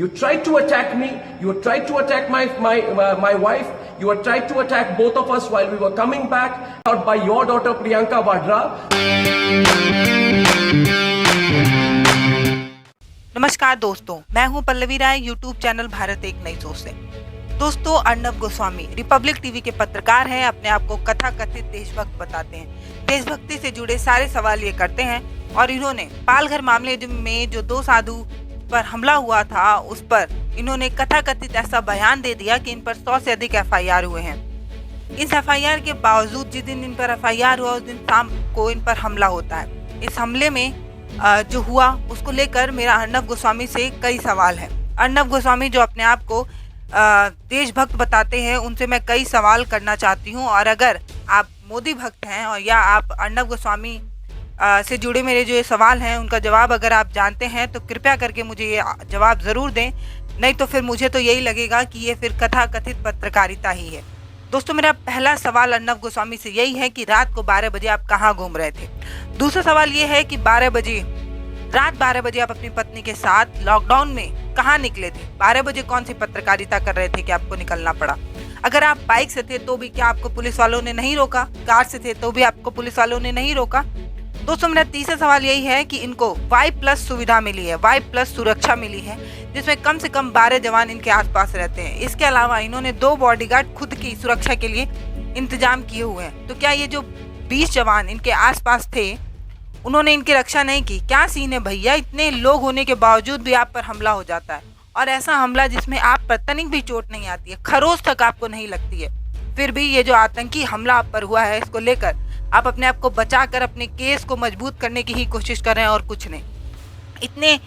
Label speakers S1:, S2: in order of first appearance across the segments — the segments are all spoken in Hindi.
S1: You tried to attack me. You tried to attack my wife. You tried to attack both of us while we were coming back out by your daughter Priyanka Vadra.
S2: नमस्कार दोस्तों, मैं हूं पल्लवी राय, यूट्यूब चैनल भारत एक नई सोच से। दोस्तों, अर्नब गोस्वामी रिपब्लिक टीवी के पत्रकार हैं, अपने आप को कथाकथित देशभक्त बताते हैं। देशभक्ति से जुड़े सारे सवाल ये करते हैं और इन्होंने पालघर मामले में जो 2 साधु पर हमला हुआ था उस पर इन्होंने कथाकथित ऐसा बयान दे दिया कि इन पर 100 से अधिक FIR हुए हैं। इस FIR के बावजूद जिस दिन इन पर FIR हुआ उस दिन शाम को इन पर हमला होता है। इस हमले में जो हुआ उसको लेकर मेरा अर्नब गोस्वामी से कई सवाल हैं। अर्नब गोस्वामी जो अपने आप को देशभक्त बताते हैं, उनसे मैं कई सवाल करना चाहती हूं। और अगर आप मोदी भक्त हैं और या आप अर्नब गोस्वामी से जुड़े मेरे जो ये सवाल हैं उनका जवाब अगर आप जानते हैं तो कृपया करके मुझे ये जवाब ज़रूर दें, नहीं तो फिर मुझे तो यही लगेगा कि ये फिर कथाकथित पत्रकारिता ही है। दोस्तों, मेरा पहला सवाल अर्नब गोस्वामी से यही है कि रात को 12 बजे आप कहाँ घूम रहे थे। दूसरा सवाल ये है कि रात 12 बजे आप अपनी पत्नी के साथ लॉकडाउन में कहाँ निकले थे। 12 बजे कौन सी पत्रकारिता कर रहे थे कि आपको निकलना पड़ा। अगर आप बाइक से थे तो भी क्या आपको पुलिस वालों ने नहीं रोका, कार से थे तो भी आपको पुलिस वालों ने नहीं रोका। दोस्तों, मेरा तीसरा सवाल यही है कि इनको Y+ सुविधा मिली है, Y+ सुरक्षा मिली है, जिसमें कम से कम 12 जवान इनके आसपास रहते हैं। इसके अलावा इन्होंने 2 बॉडीगार्ड खुद की सुरक्षा के लिए इंतजाम किए हुए हैं। तो क्या ये जो 20 जवान इनके आसपास थे उन्होंने इनकी रक्षा नहीं की? क्या सीन है भैया, इतने लोग होने के बावजूद भी आप पर हमला हो जाता है, और ऐसा हमला जिसमें आप पर तनिक भी चोट नहीं आती है, खरोच तक आपको नहीं लगती है। फिर भी ये जो आतंकी हमला आप पर हुआ है इसको लेकर आप अपने आप को बचाकर अपने केस को मजबूत करने की ही कोशिश कर रहे हैं और कुछ नहीं। इतने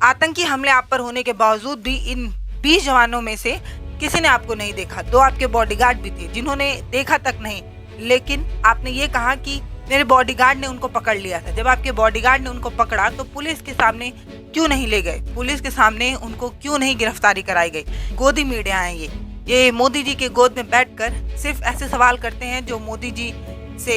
S2: आतंकी हमले आप पर होने के बावजूद भी इन 20 जवानों में से किसी ने आपको नहीं देखा। 2 आपके बॉडीगार्ड भी थे जिन्होंने देखा तक नहीं, लेकिन आपने ये कहा कि मेरे बॉडीगार्ड ने उनको पकड़ लिया था। जब आपके बॉडीगार्ड ने उनको पकड़ा तो पुलिस के सामने क्यों नहीं ले गए, पुलिस के सामने उनको क्यों नहीं गिरफ्तारी कराई गई। गोदी मीडिया है ये मोदी जी के गोद में बैठकर सिर्फ ऐसे सवाल करते हैं जो मोदी जी से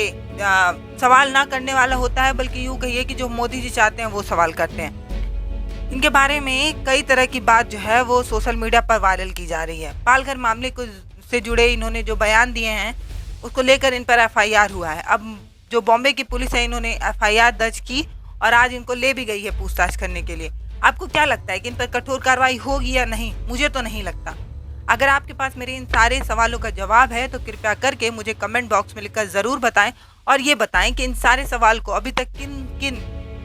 S2: सवाल ना करने वाला होता है, बल्कि यूँ कहिए कि जो मोदी जी चाहते हैं वो सवाल करते हैं। इनके बारे में कई तरह की बात जो है वो सोशल मीडिया पर वायरल की जा रही है। पालघर मामले को से जुड़े इन्होंने जो बयान दिए हैं उसको लेकर इन पर FIR हुआ है। अब जो बॉम्बे की पुलिस है इन्होंने FIR दर्ज की और आज इनको ले भी गई है पूछताछ करने के लिए। आपको क्या लगता है कि इन पर कठोर कार्रवाई होगी या नहीं? मुझे तो नहीं लगता। अगर आपके पास मेरे इन सारे सवालों का जवाब है तो कृपया करके मुझे कमेंट बॉक्स में लिखकर ज़रूर बताएं, और ये बताएं कि इन सारे सवाल को अभी तक किन किन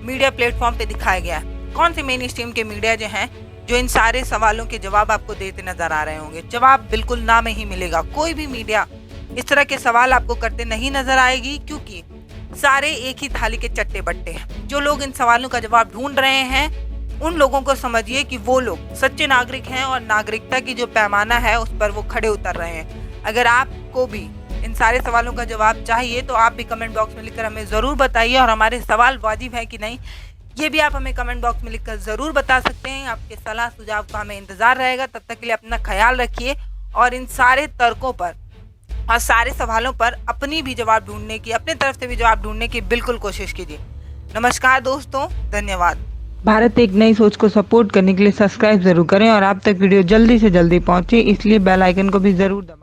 S2: मीडिया प्लेटफॉर्म पे दिखाया गया है। कौन से मेन स्ट्रीम के मीडिया जो हैं जो इन सारे सवालों के जवाब आपको देते नजर आ रहे होंगे। जवाब बिल्कुल ना में ही मिलेगा। कोई भी मीडिया इस तरह के सवाल आपको करते नहीं नजर आएगी, क्योंकि सारे एक ही थाली के चट्टे बट्टे हैं। जो लोग इन सवालों का जवाब ढूंढ रहे हैं उन लोगों को समझिए कि वो लोग सच्चे नागरिक हैं और नागरिकता की जो पैमाना है उस पर वो खड़े उतर रहे हैं। अगर आपको भी इन सारे सवालों का जवाब चाहिए तो आप भी कमेंट बॉक्स में लिखकर हमें ज़रूर बताइए, और हमारे सवाल वाजिब है कि नहीं ये भी आप हमें कमेंट बॉक्स में लिखकर ज़रूर बता सकते हैं। आपके सलाह सुझाव का हमें इंतज़ार रहेगा। तब तक के लिए अपना ख्याल रखिए और इन सारे तर्कों पर और सारे सवालों पर अपनी भी जवाब ढूंढने की, अपने तरफ से भी जवाब ढूंढने की बिल्कुल कोशिश कीजिए। नमस्कार दोस्तों, धन्यवाद।
S3: भारत एक नई सोच को सपोर्ट करने के लिए सब्सक्राइब जरूर करें और आप तक वीडियो जल्दी से जल्दी पहुंचे, इसलिए बेल आइकन को भी जरूर दबाएं।